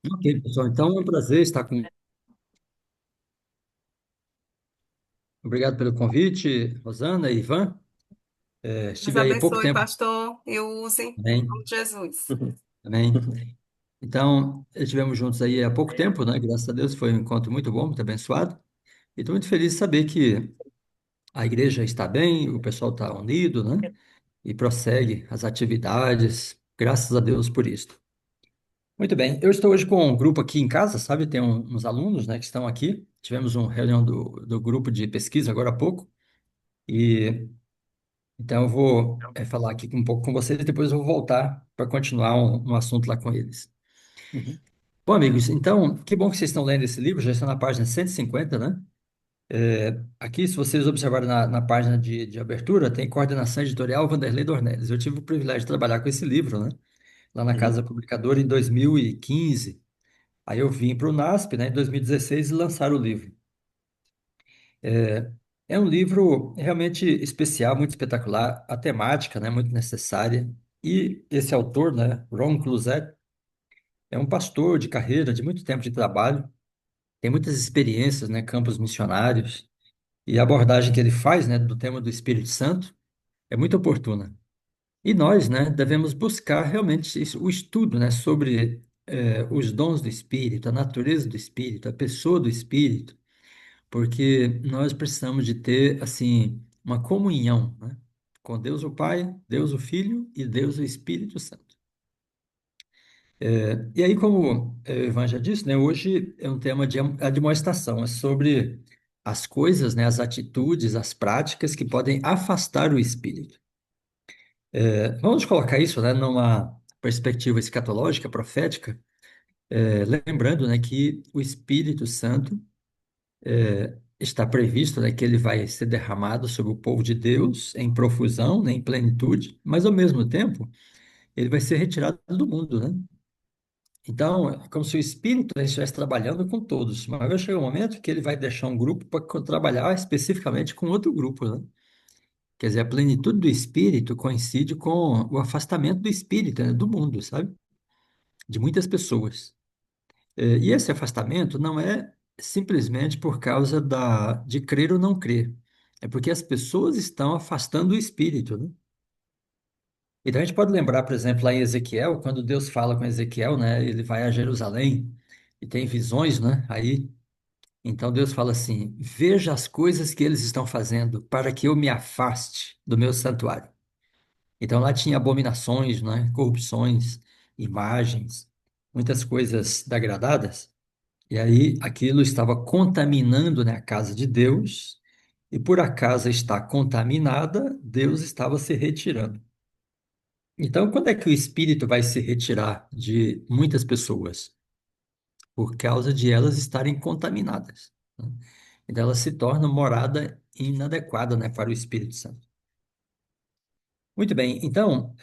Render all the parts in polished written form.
Ok, pessoal. Então, é um prazer estar com. Obrigado pelo convite, Rosana e Ivan. Deus Estive aí há pouco abençoe, tempo pastor. Eu use em nome também. de Jesus. Também. Então, estivemos juntos aí há pouco tempo, né? Graças a Deus, foi um encontro muito bom, muito abençoado. E estou muito feliz de saber que a igreja está bem, o pessoal está unido, né? E prossegue as atividades. Graças a Deus por isso. Muito bem. Eu estou hoje com um grupo aqui em casa, sabe? Tem uns alunos, né, que estão aqui. Tivemos uma reunião do grupo de pesquisa agora há pouco. E então, eu vou falar aqui um pouco com vocês e depois eu vou voltar para continuar um assunto lá com eles. Uhum. Bom, amigos, então, que bom que vocês estão lendo esse livro, já está na página 150, né? Aqui, se vocês observarem na página de abertura, tem coordenação editorial Vanderlei Dornelles. Eu tive o privilégio de trabalhar com esse livro, né? Lá na Uhum. Casa Publicadora em 2015. Aí eu vim para o NASP, né, em 2016 e lançaram o livro. É, é um livro realmente especial, muito espetacular, a temática, né, muito necessária. E esse autor, né, Ron Cruzet, é um pastor de carreira, de muito tempo de trabalho, tem muitas experiências, né, campos missionários, e a abordagem que ele faz, né, do tema do Espírito Santo é muito oportuna. E nós, né, devemos buscar realmente o estudo, né, sobre os dons do Espírito, a natureza do Espírito, a pessoa do Espírito, porque nós precisamos de ter, assim, uma comunhão, né, com Deus o Pai, Deus o Filho e Deus o Espírito Santo. E aí, como o Ivan já disse, né, hoje é um tema de admoestação, é sobre as coisas, né, as atitudes, as práticas que podem afastar o Espírito. Vamos colocar isso, né, numa perspectiva escatológica, profética, lembrando, né, que o Espírito Santo está previsto, né, que ele vai ser derramado sobre o povo de Deus em profusão, né, em plenitude, mas ao mesmo tempo ele vai ser retirado do mundo, né? Então, é como se o Espírito né, estivesse trabalhando com todos, mas vai chegar um momento que ele vai deixar um grupo para trabalhar especificamente com outro grupo, né? Quer dizer, a plenitude do Espírito coincide com o afastamento do Espírito, né, do mundo, sabe? De muitas pessoas. E esse afastamento não é simplesmente por causa de crer ou não crer. É porque as pessoas estão afastando o espírito, né? Então a gente pode lembrar, por exemplo, lá em Ezequiel, quando Deus fala com Ezequiel, né? Ele vai a Jerusalém e tem visões, né? Aí, então Deus fala assim: veja as coisas que eles estão fazendo para que eu me afaste do meu santuário. Então lá tinha abominações, né? Corrupções, imagens, muitas coisas degradadas. E aí aquilo estava contaminando, né, a casa de Deus, e por a casa estar contaminada, Deus estava se retirando. Então, quando é que o Espírito vai se retirar de muitas pessoas? Por causa de elas estarem contaminadas, né? Então, elas se tornam morada inadequada, né, para o Espírito Santo. Muito bem, então,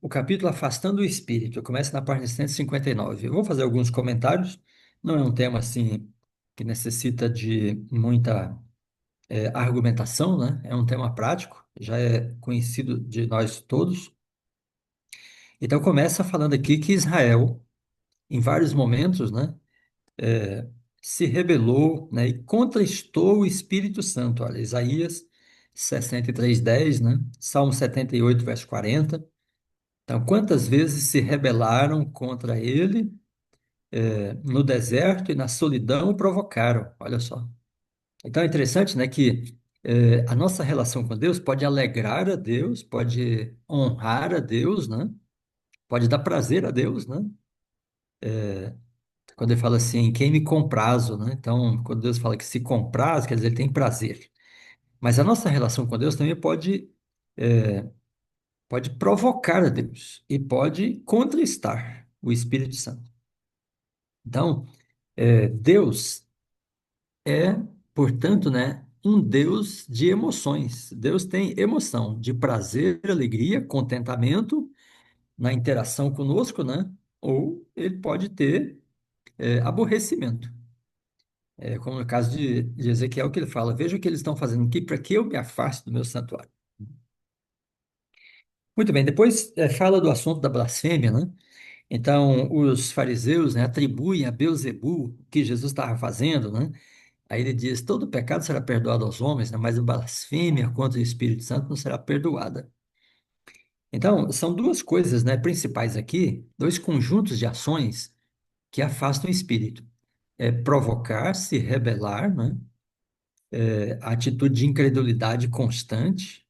o capítulo Afastando o Espírito começa na página 159. Eu vou fazer alguns comentários, não é um tema assim que necessita de muita argumentação, né? É um tema prático, já é conhecido de nós todos. Então, começa falando aqui que Israel, em vários momentos, né, é, se rebelou, né, e contristou o Espírito Santo. Olha, Isaías 63:10, né? Salmo 78, verso 40. Então, quantas vezes se rebelaram contra ele, no deserto e na solidão o provocaram? Olha só. Então é interessante, né, que a nossa relação com Deus pode alegrar a Deus, pode honrar a Deus, né? Pode dar prazer a Deus, né? Quando ele fala assim, quem me comprazo, né? Então, quando Deus fala que se compraz, quer dizer, ele tem prazer. Mas a nossa relação com Deus também pode provocar a Deus e pode contristar o Espírito Santo. Então, Deus é, portanto, né, um Deus de emoções. Deus tem emoção de prazer, alegria, contentamento na interação conosco, né? Ou ele pode ter aborrecimento. Como no caso de Ezequiel, que ele fala: veja o que eles estão fazendo aqui para que eu me afaste do meu santuário. Muito bem, depois fala do assunto da blasfêmia, né? Então, os fariseus, né, atribuem a Beelzebul o que Jesus estava fazendo, né? Aí ele diz: todo pecado será perdoado aos homens, né, mas a blasfêmia contra o Espírito Santo não será perdoada. Então, são duas coisas, né, principais aqui, dois conjuntos de ações que afastam o espírito. É provocar, se rebelar, né? A atitude de incredulidade constante,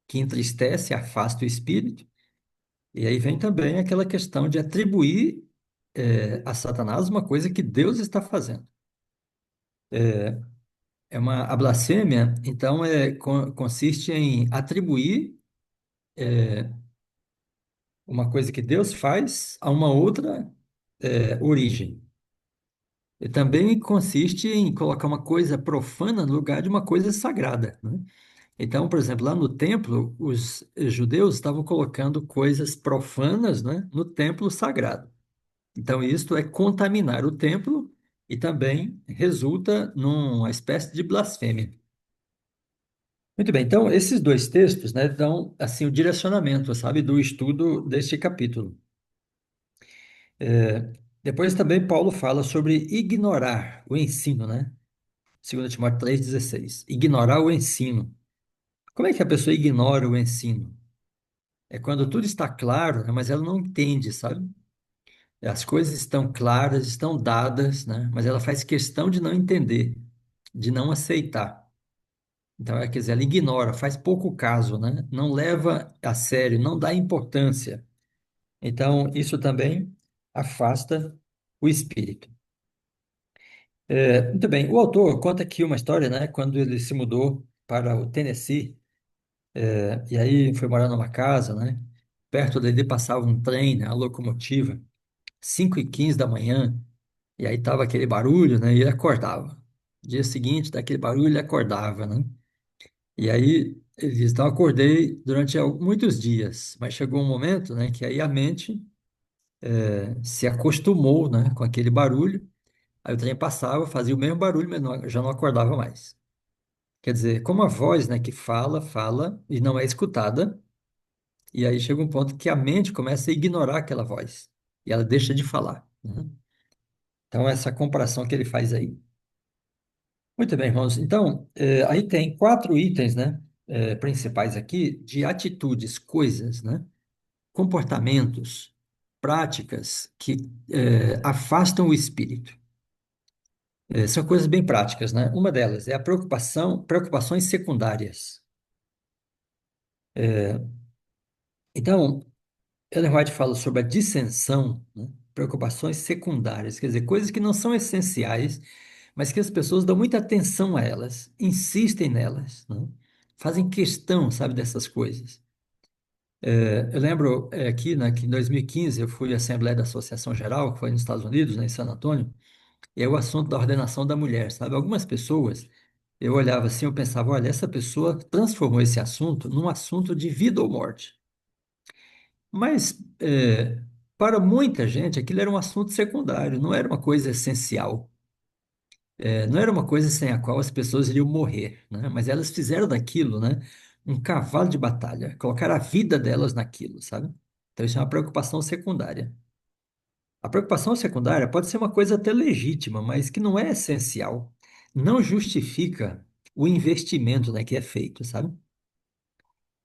que entristece e afasta o espírito. E aí vem também aquela questão de atribuir a Satanás uma coisa que Deus está fazendo. A blasfêmia, então, consiste em atribuir uma coisa que Deus faz a uma outra origem. E também consiste em colocar uma coisa profana no lugar de uma coisa sagrada, né? Então, por exemplo, lá no templo, os judeus estavam colocando coisas profanas, né, no templo sagrado. Então, isto é contaminar o templo e também resulta numa espécie de blasfêmia. Muito bem, então esses dois textos, né, dão assim o direcionamento, sabe, do estudo deste capítulo. Depois também Paulo fala sobre ignorar o ensino, né? 2 Timóteo 3,16. Ignorar o ensino. Como é que a pessoa ignora o ensino? É quando tudo está claro, né, mas ela não entende, sabe? As coisas estão claras, estão dadas, né, mas ela faz questão de não entender, de não aceitar. Então, quer dizer, ela ignora, faz pouco caso, né? Não leva a sério, não dá importância. Então, isso também afasta o espírito. Muito bem, o autor conta aqui uma história, né? Quando ele se mudou para o Tennessee, e aí foi morar numa casa, né? Perto dele passava um trem, né, a locomotiva, 5h15 da manhã, e aí tava aquele barulho, né? E ele acordava. Dia seguinte, daquele barulho, ele acordava, né? E aí ele diz: então, eu acordei durante muitos dias, mas chegou um momento, né, que aí a mente se acostumou, né, com aquele barulho. Aí o trem passava, fazia o mesmo barulho, mas já não acordava mais. Quer dizer, como a voz, né, que fala, fala e não é escutada, e aí chega um ponto que a mente começa a ignorar aquela voz e ela deixa de falar, né? Então, essa comparação que ele faz aí. Muito bem, irmãos. Então, aí tem 4 itens, né, principais aqui de atitudes, coisas, né, comportamentos, práticas que afastam o espírito. São coisas bem práticas, né? Uma delas é a preocupações secundárias. Então, Ellen White fala sobre a dissensão, né? Preocupações secundárias, quer dizer, coisas que não são essenciais, mas que as pessoas dão muita atenção a elas, insistem nelas, né? Fazem questão, sabe, dessas coisas. Eu lembro aqui, né, que em 2015 eu fui à Assembleia da Associação Geral, que foi nos Estados Unidos, né, em San Antônio, e é o assunto da ordenação da mulher, sabe? Algumas pessoas, eu olhava assim, eu pensava, olha, essa pessoa transformou esse assunto num assunto de vida ou morte. Mas, para muita gente, aquilo era um assunto secundário, não era uma coisa essencial. Não era uma coisa sem a qual as pessoas iriam morrer, né? Mas elas fizeram daquilo, né, um cavalo de batalha, colocaram a vida delas naquilo, sabe? Então, isso é uma preocupação secundária. A preocupação secundária pode ser uma coisa até legítima, mas que não é essencial. Não justifica o investimento, né, que é feito, sabe?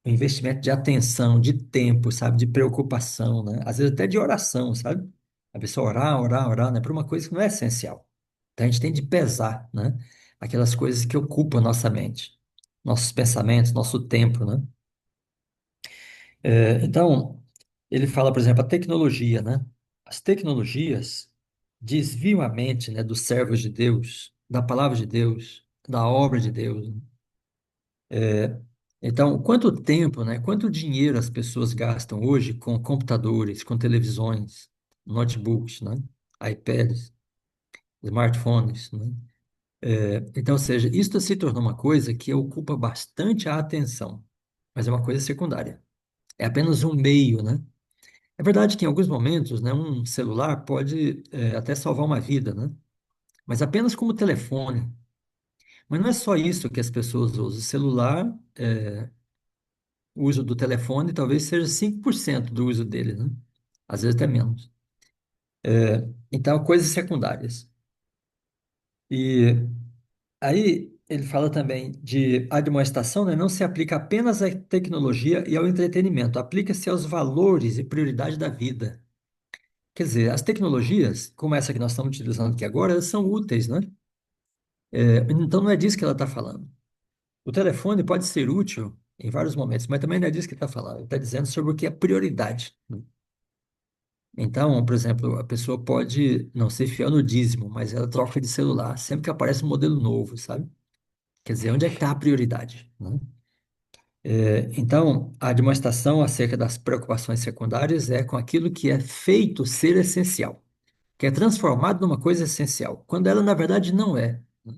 O investimento de atenção, de tempo, sabe? De preocupação, né? Às vezes até de oração, sabe? A pessoa orar, orar, orar, né? Por uma coisa que não é essencial. Então a gente tem de pesar, né? Aquelas coisas que ocupam nossa mente, nossos pensamentos, nosso tempo, né? Então, ele fala, por exemplo, a tecnologia, né? As tecnologias desviam a mente, né, dos servos de Deus, da palavra de Deus, da obra de Deus, né? Então, quanto tempo, né, quanto dinheiro as pessoas gastam hoje com computadores, com televisões, notebooks, né, iPads, smartphones, né? Então, ou seja, isso se tornou uma coisa que ocupa bastante a atenção, mas é uma coisa secundária. É apenas um meio, né? É verdade que em alguns momentos, né, um celular pode até salvar uma vida, né? Mas apenas como telefone. Mas não é só isso que as pessoas usam. O celular, o uso do telefone talvez seja 5% do uso dele, né? Às vezes até menos. Então, coisas secundárias. E aí ele fala também de admoestação, né? Não se aplica apenas à tecnologia e ao entretenimento, aplica-se aos valores e prioridade da vida. Quer dizer, as tecnologias, como essa que nós estamos utilizando aqui agora, elas são úteis, né? Então não é disso que ela está falando. O telefone pode ser útil em vários momentos, mas também não é disso que ele está falando. Ele está dizendo sobre o que é prioridade, né? Então, por exemplo, a pessoa pode não ser fiel no dízimo, mas ela troca de celular sempre que aparece um modelo novo, sabe? Quer dizer, onde é que está a prioridade, né? Então, a demonstração acerca das preocupações secundárias é com aquilo que é feito ser essencial, que é transformado numa coisa essencial, quando ela, na verdade, não é, né?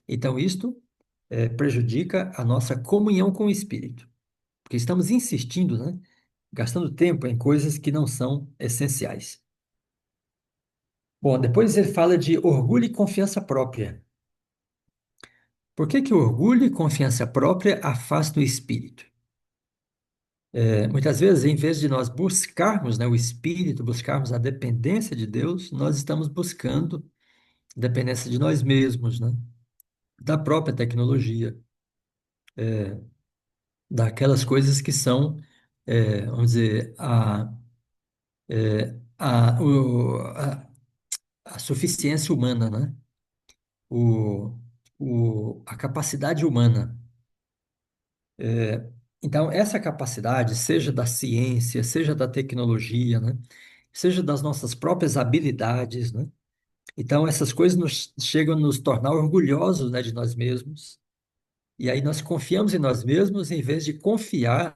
Então, isto prejudica a nossa comunhão com o Espírito, porque estamos insistindo, né? Gastando tempo em coisas que não são essenciais. Bom, depois ele fala de orgulho e confiança própria. Por que que orgulho e confiança própria afastam o Espírito? Muitas vezes, em vez de nós buscarmos, né, o Espírito, buscarmos a dependência de Deus, nós estamos buscando dependência de nós mesmos, né? Da própria tecnologia, daquelas coisas que são, vamos dizer, a suficiência humana, né? O, a capacidade humana. Então, essa capacidade, seja da ciência, seja da tecnologia, né? Seja das nossas próprias habilidades, né? Então, essas coisas chegam a nos tornar orgulhosos, né, de nós mesmos. E aí nós confiamos em nós mesmos em vez de confiar.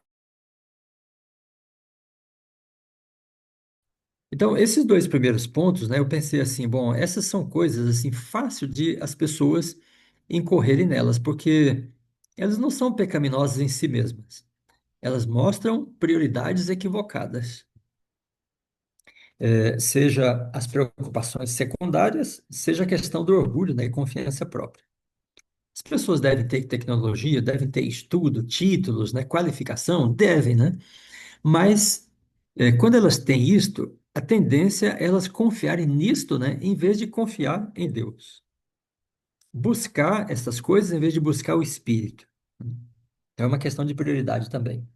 Então, esses dois primeiros pontos, né, eu pensei assim, bom, essas são coisas assim fácil de as pessoas incorrerem nelas, porque elas não são pecaminosas em si mesmas. Elas mostram prioridades equivocadas. Seja as preocupações secundárias, seja a questão do orgulho, né, e confiança própria. As pessoas devem ter tecnologia, devem ter estudo, títulos, né, qualificação, devem, né? Mas quando elas têm isto, a tendência é elas confiarem nisto, né, em vez de confiar em Deus. Buscar essas coisas em vez de buscar o Espírito. É uma questão de prioridade também.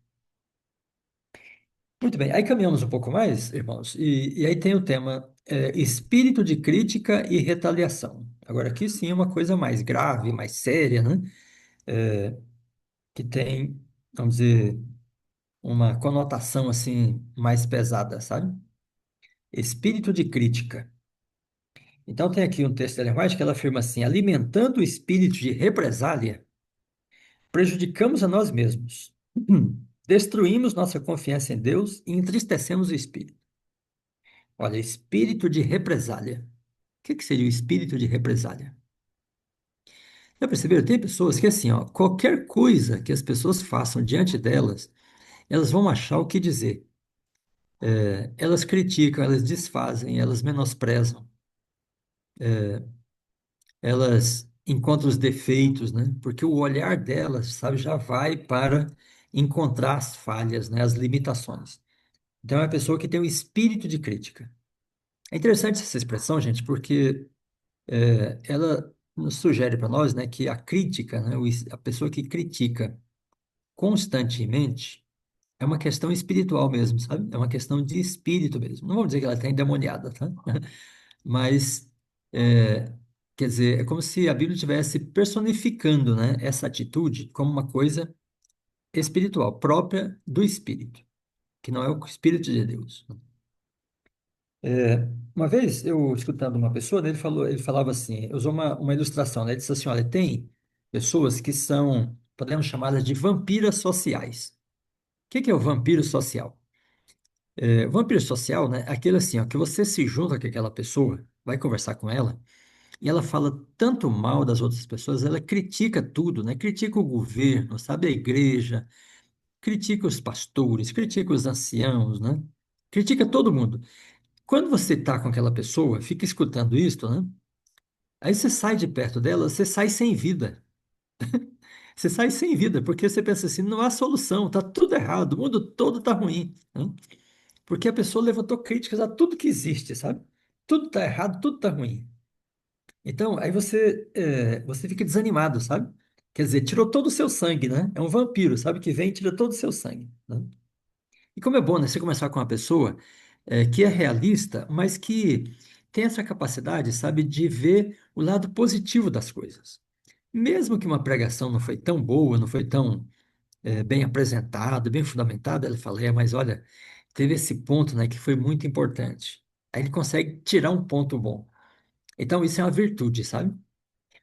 Muito bem, aí caminhamos um pouco mais, irmãos, e aí tem o tema espírito de crítica e retaliação. Agora, aqui sim é uma coisa mais grave, mais séria, né? Que tem, vamos dizer, uma conotação assim mais pesada, sabe? Espírito de crítica. Então tem aqui um texto da Ellen White que ela afirma assim: alimentando o espírito de represália, prejudicamos a nós mesmos. Destruímos nossa confiança em Deus e entristecemos o espírito. Olha, espírito de represália. O que que seria o espírito de represália? Já perceberam? Tem pessoas que assim, ó, qualquer coisa que as pessoas façam diante delas, elas vão achar o que dizer. Elas criticam, elas desfazem, elas menosprezam, elas encontram os defeitos, né? Porque o olhar delas, sabe, já vai para encontrar as falhas, né? As limitações. Então é uma pessoa que tem um espírito de crítica. É interessante essa expressão, gente, porque ela nos sugere para nós, né, que a crítica, né, a pessoa que critica constantemente é uma questão espiritual mesmo, sabe? É uma questão de espírito mesmo. Não vamos dizer que ela está endemoniada, tá? Mas, é, quer dizer, é como se a Bíblia estivesse personificando, né, essa atitude como uma coisa espiritual, própria do Espírito, que não é o Espírito de Deus. Uma vez, eu escutando uma pessoa, né, ele falava assim, usou uma ilustração, né? Ele disse assim, olha, tem pessoas que são, podemos chamá-las de vampiras sociais. O que que é o vampiro social? O vampiro social, né, é aquele assim, ó, que você se junta com aquela pessoa, vai conversar com ela, e ela fala tanto mal das outras pessoas, ela critica tudo, né? Critica o governo, sabe, a igreja, critica os pastores, critica os anciãos, né? Critica todo mundo. Quando você está com aquela pessoa, fica escutando isso, né? Aí você sai de perto dela, você sai sem vida. Você sai sem vida, porque você pensa assim, não há solução, tá tudo errado, o mundo todo tá ruim, né? Porque a pessoa levantou críticas a tudo que existe, sabe? tudo está errado, tudo está ruim. Então, aí você fica desanimado, sabe? Quer dizer, tirou todo o seu sangue, né? É um vampiro, sabe? Que vem e tira todo o seu sangue, né? E como é bom, né? Você começar com uma pessoa que é realista, mas que tem essa capacidade, sabe, de ver o lado positivo das coisas. Mesmo que uma pregação não foi tão boa, não foi tão bem apresentada, bem fundamentada, ele fala, mas olha, teve esse ponto, né, que foi muito importante. Aí ele consegue tirar um ponto bom. Então, isso é uma virtude, sabe?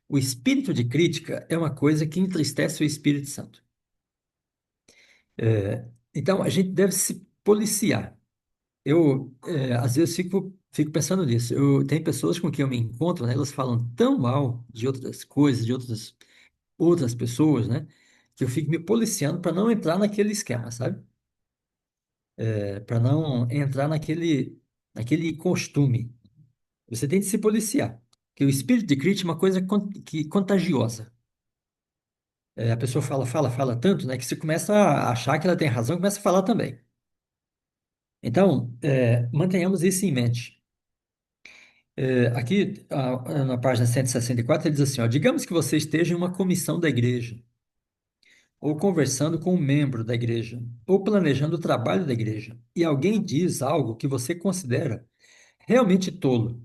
O espírito de crítica é uma coisa que entristece o Espírito Santo. Então, a gente deve se policiar. Às vezes, fico pensando nisso. Tem pessoas com quem eu me encontro, né? Elas falam tão mal de outras coisas, de outras pessoas, né? Que eu fico me policiando para não entrar naquele esquema, sabe? Para não entrar naquele costume. Você tem de se policiar. Porque o espírito de crítica é uma coisa contagiosa. A pessoa fala tanto, né? Que você começa a achar que ela tem razão, começa a falar também. Então, mantenhamos isso em mente. Aqui, na página 164, ele diz assim, ó, digamos que você esteja em uma comissão da igreja, ou conversando com um membro da igreja, ou planejando o trabalho da igreja, e alguém diz algo que você considera realmente tolo,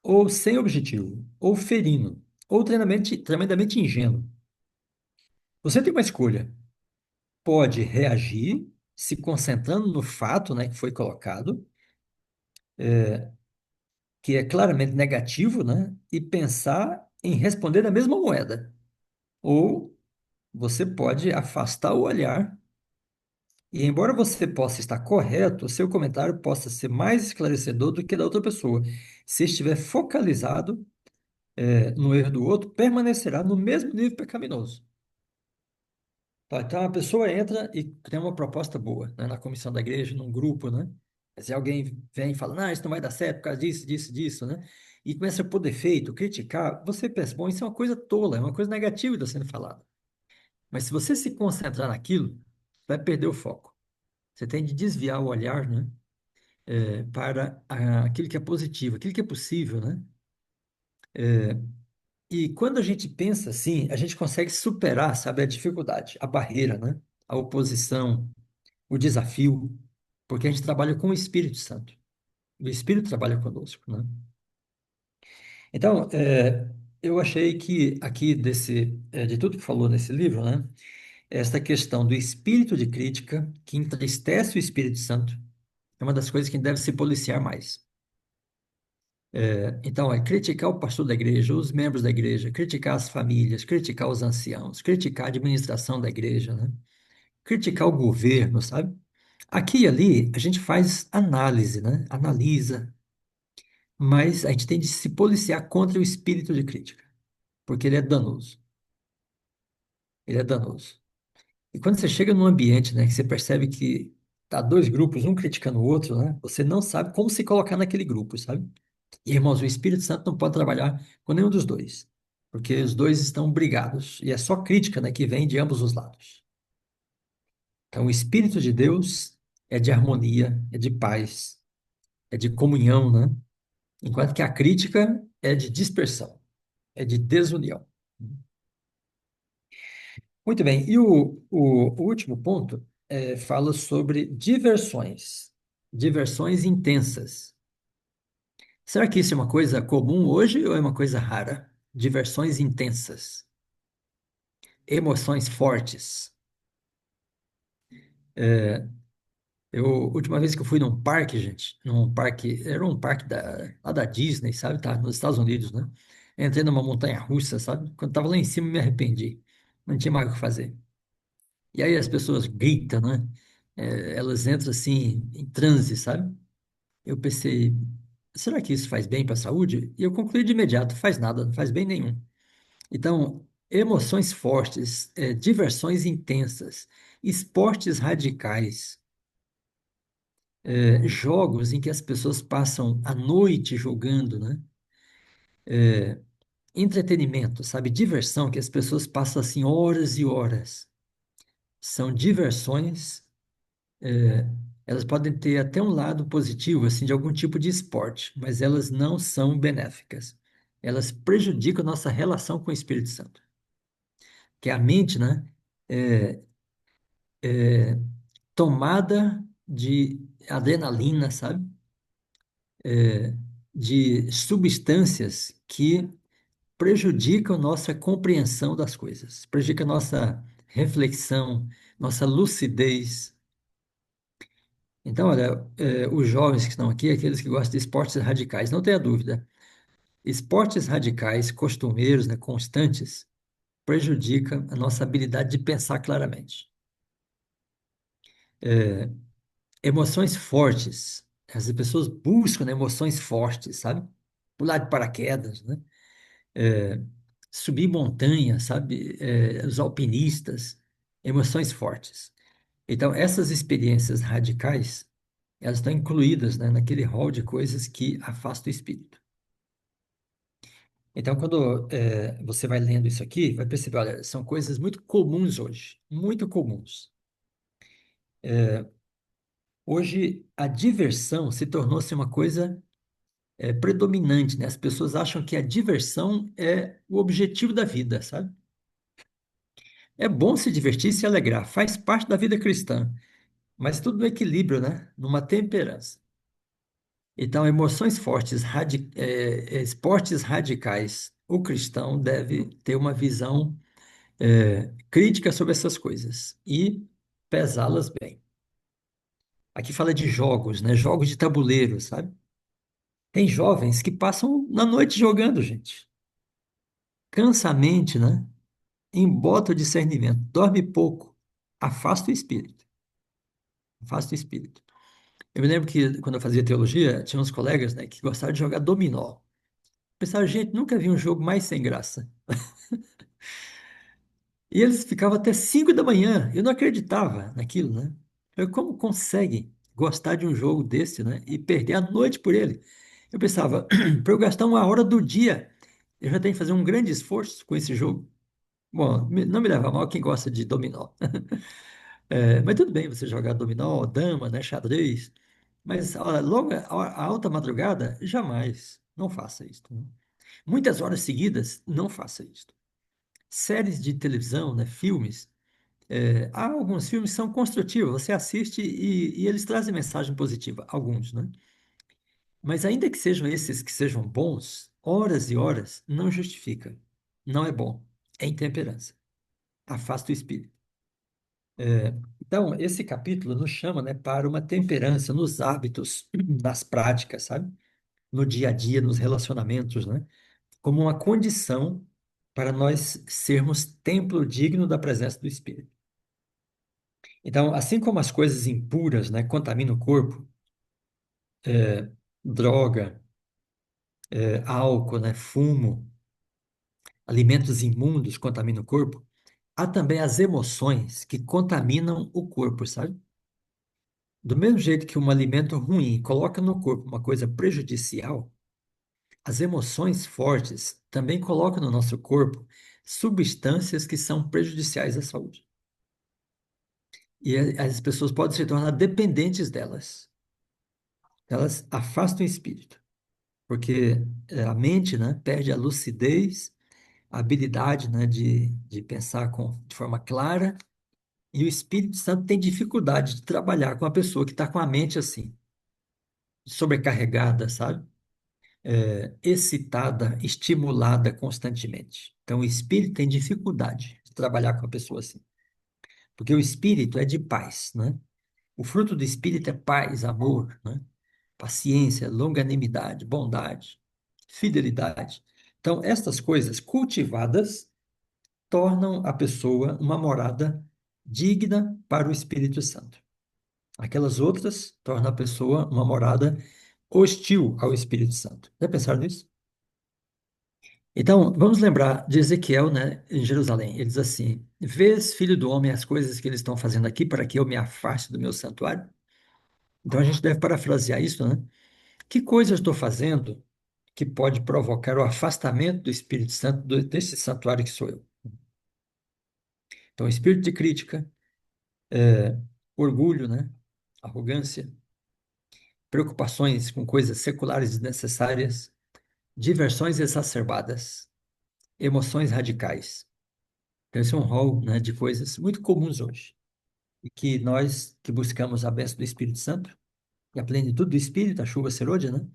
ou sem objetivo, ou ferino, ou tremendamente ingênuo. Você tem uma escolha. Pode reagir, se concentrando no fato, né, que foi colocado, que é claramente negativo, né, e pensar em responder a mesma moeda. Ou você pode afastar o olhar e, embora você possa estar correto, o seu comentário possa ser mais esclarecedor do que da outra pessoa. Se estiver focalizado, no erro do outro, permanecerá no mesmo nível pecaminoso. Tá, então a pessoa entra e tem uma proposta boa, né, na comissão da igreja, num grupo, né? Se alguém vem e fala, não, isso não vai dar certo por causa disso, disso, disso, né? E começa a pôr defeito, criticar, você pensa, bom, isso é uma coisa tola, é uma coisa negativa que está sendo falada. Mas se você se concentrar naquilo, vai perder o foco. Você tem de desviar o olhar, né, para aquilo que é positivo, aquilo que é possível, né? E quando a gente pensa assim, a gente consegue superar, sabe, a dificuldade, a barreira, né? A oposição, o desafio, porque a gente trabalha com o Espírito Santo. O Espírito trabalha conosco, né? Então, eu achei que aqui de tudo que falou nesse livro, né? Esta questão do espírito de crítica que entristece o Espírito Santo é uma das coisas que deve se policiar mais. Então, é criticar o pastor da igreja, os membros da igreja, criticar as famílias, criticar os anciãos, criticar a administração da igreja, né? Criticar o governo, sabe? Aqui e ali a gente faz análise, né? Analisa, mas a gente tem de se policiar contra o espírito de crítica, porque ele é danoso. Ele é danoso. E quando você chega num ambiente, né, que você percebe que tá dois grupos, um criticando o outro, né? Você não sabe como se colocar naquele grupo, sabe? E, irmãos, o Espírito Santo não pode trabalhar com nenhum dos dois, porque os dois estão brigados, e é só crítica, né, que vem de ambos os lados. Então, o Espírito de Deus é de harmonia, é de paz, é de comunhão, né? Enquanto que a crítica é de dispersão, é de desunião. Muito bem, e o último ponto fala sobre diversões, diversões intensas. Será que isso é uma coisa comum hoje ou é uma coisa rara? Diversões intensas, emoções fortes. Última vez que eu fui num parque, gente, era um parque lá da Disney, sabe? Tá nos Estados Unidos, né? Entrei numa montanha russa, sabe? Quando tava lá em cima, me arrependi. Não tinha mais o que fazer. E aí as pessoas gritam, né? Elas entram assim, em transe, sabe? Eu pensei, será que isso faz bem para a saúde? E eu concluí de imediato, faz nada, não faz bem nenhum. Então, emoções fortes, diversões intensas, esportes radicais, jogos em que as pessoas passam a noite jogando, né? Entretenimento, sabe? Diversão, que as pessoas passam assim horas e horas. São diversões Elas podem ter até um lado positivo, assim, de algum tipo de esporte, mas elas não são benéficas. Elas prejudicam a nossa relação com o Espírito Santo. Que a mente, né, é, é tomada de adrenalina, sabe? De substâncias que prejudicam nossa compreensão das coisas, prejudicam nossa reflexão, nossa lucidez. Então, olha, os jovens que estão aqui, aqueles que gostam de esportes radicais, não tenha dúvida, esportes radicais, costumeiros, né, constantes, prejudicam a nossa habilidade de pensar claramente. Emoções fortes, as pessoas buscam, né, emoções fortes, sabe? Pular de paraquedas, né? É, subir montanha, sabe? Os alpinistas, emoções fortes. Então, essas experiências radicais, elas estão incluídas, né, naquele rol de coisas que afastam o espírito. Então, quando você vai lendo isso aqui, vai perceber, olha, são coisas muito comuns hoje, muito comuns. Hoje, a diversão se tornou-se uma coisa predominante, né? As pessoas acham que a diversão é o objetivo da vida, sabe? É bom se divertir e se alegrar, faz parte da vida cristã, mas tudo no equilíbrio, né? Numa temperança. Então, emoções fortes, esportes radicais, o cristão deve ter uma visão crítica sobre essas coisas e pesá-las bem. Aqui fala de jogos, né? Jogos de tabuleiro, sabe? Tem jovens que passam na noite jogando, gente. Cansa a mente, né? Embota o discernimento, dorme pouco, afasta o espírito, afasta o espírito. Eu me lembro que quando eu fazia teologia, tinha uns colegas, né, que gostavam de jogar dominó. Eu pensava, gente, nunca vi um jogo mais sem graça. E eles ficavam até 5 da manhã. Eu não acreditava naquilo, né? Como consegue gostar de um jogo desse, né? E perder a noite por ele? Eu pensava, para eu gastar uma hora do dia, eu já tenho que fazer um grande esforço com esse jogo. Bom, não me leva a mal quem gosta de dominó. Mas tudo bem você jogar dominó, dama, né, xadrez. Mas olha, logo a alta madrugada, jamais. Não faça isso. Né? Muitas horas seguidas, não faça isso. Séries de televisão, né, filmes. Há alguns filmes que são construtivos, você assiste e eles trazem mensagem positiva, alguns, né? Mas ainda que sejam esses que sejam bons, horas e horas não justifica. Não é bom. É intemperança. Afasta o espírito. Então, esse capítulo nos chama, né, para uma temperança nos hábitos, nas práticas, sabe? No dia a dia, nos relacionamentos, né? Como uma condição para nós sermos templo digno da presença do Espírito. Então, assim como as coisas impuras, né, contaminam o corpo, droga, álcool, né, fumo, alimentos imundos contaminam o corpo, há também as emoções que contaminam o corpo, sabe? Do mesmo jeito que um alimento ruim coloca no corpo uma coisa prejudicial, as emoções fortes também colocam no nosso corpo substâncias que são prejudiciais à saúde. E as pessoas podem se tornar dependentes delas. Elas afastam o espírito, porque a mente, né, perde a lucidez, a habilidade, né, de pensar de forma clara, e o Espírito Santo tem dificuldade de trabalhar com a pessoa que está com a mente assim, sobrecarregada, sabe? Excitada, estimulada constantemente. Então, o espírito tem dificuldade de trabalhar com a pessoa assim, porque o espírito é de paz, né? O fruto do espírito é paz, amor, né? Paciência, longanimidade, bondade, fidelidade. Então, estas coisas cultivadas tornam a pessoa uma morada digna para o Espírito Santo. Aquelas outras tornam a pessoa uma morada hostil ao Espírito Santo. Já pensaram nisso? Então, vamos lembrar de Ezequiel, né, em Jerusalém. Ele diz assim: Vês, filho do homem, as coisas que eles estão fazendo aqui para que eu me afaste do meu santuário? Então, a gente deve parafrasear isso, né? Que coisa eu estou fazendo que pode provocar o afastamento do Espírito Santo desse santuário que sou eu? Então, espírito de crítica, orgulho, né? arrogância, preocupações com coisas seculares desnecessárias, diversões exacerbadas, emoções radicais. Então, esse é um rol, né, de coisas muito comuns hoje. E que nós que buscamos a bênção do Espírito Santo e a plenitude do Espírito, a chuva serôdia, né,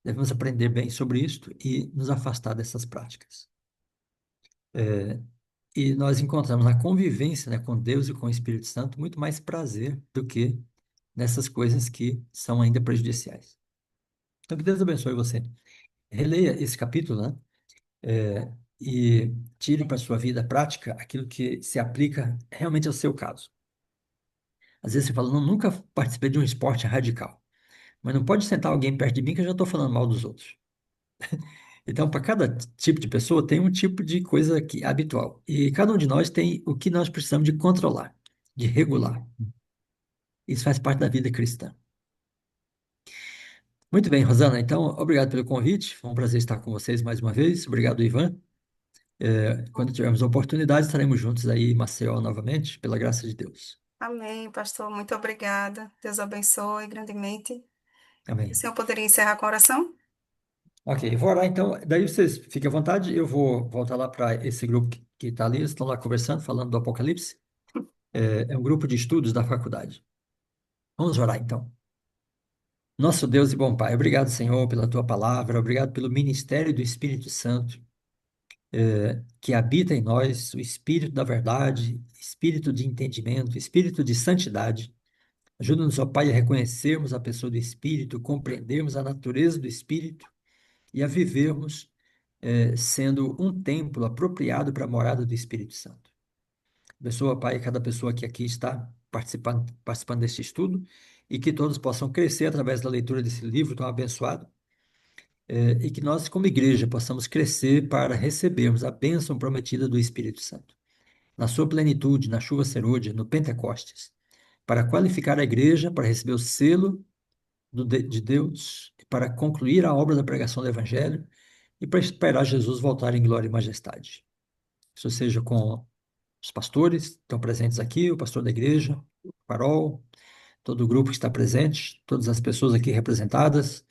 devemos aprender bem sobre isto e nos afastar dessas práticas. E nós encontramos na convivência, né, com Deus e com o Espírito Santo muito mais prazer do que nessas coisas que são ainda prejudiciais. Então, que Deus abençoe você. Releia esse capítulo, né? E tire para a sua vida prática aquilo que se aplica realmente ao seu caso. Às vezes você fala, não, nunca participei de um esporte radical, mas não pode sentar alguém perto de mim que eu já estou falando mal dos outros. Então, para cada tipo de pessoa, tem um tipo de coisa que é habitual. E cada um de nós tem o que nós precisamos de controlar, de regular. Isso faz parte da vida cristã. Muito bem, Rosana. Então, obrigado pelo convite. Foi um prazer estar com vocês mais uma vez. Obrigado, Ivan. Quando tivermos a oportunidade, estaremos juntos aí em Maceió novamente, pela graça de Deus. Amém, pastor. Muito obrigada. Deus abençoe grandemente. O Amém. senhor poderia encerrar com a oração? Ok, eu vou orar então. Daí vocês fiquem à vontade. Eu vou voltar lá para esse grupo que está ali. Eles estão lá conversando, falando do Apocalipse. É um grupo de estudos da faculdade. Vamos orar então. Nosso Deus e bom Pai, obrigado, Senhor, pela tua palavra, obrigado pelo ministério do Espírito Santo, que habita em nós, o Espírito da verdade, Espírito de entendimento, Espírito de santidade. Ajuda-nos, ó Pai, a reconhecermos a pessoa do Espírito, compreendermos a natureza do Espírito e a vivermos, sendo um templo apropriado para a morada do Espírito Santo. Abençoa, Pai, cada pessoa que aqui está participando deste estudo e que todos possam crescer através da leitura desse livro tão abençoado, e que nós, como igreja, possamos crescer para recebermos a bênção prometida do Espírito Santo, na sua plenitude, na chuva serôdia, no Pentecostes, para qualificar a igreja para receber o selo de Deus, para concluir a obra da pregação do Evangelho e para esperar Jesus voltar em glória e majestade. Isso seja com os pastores que estão presentes aqui, o pastor da igreja, o Farol, todo o grupo que está presente, todas as pessoas aqui representadas.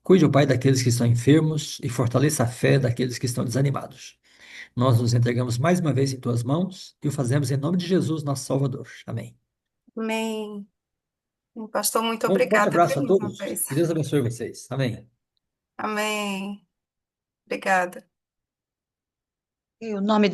Cuide, ó Pai, daqueles que estão enfermos e fortaleça a fé daqueles que estão desanimados. Nós nos entregamos mais uma vez em tuas mãos e o fazemos em nome de Jesus, nosso Salvador. Amém. Amém. Pastor, muito Um forte obrigada, abraço a viu, mais uma todos. vez. Que Deus abençoe vocês. Amém. Amém. Obrigada. E o nome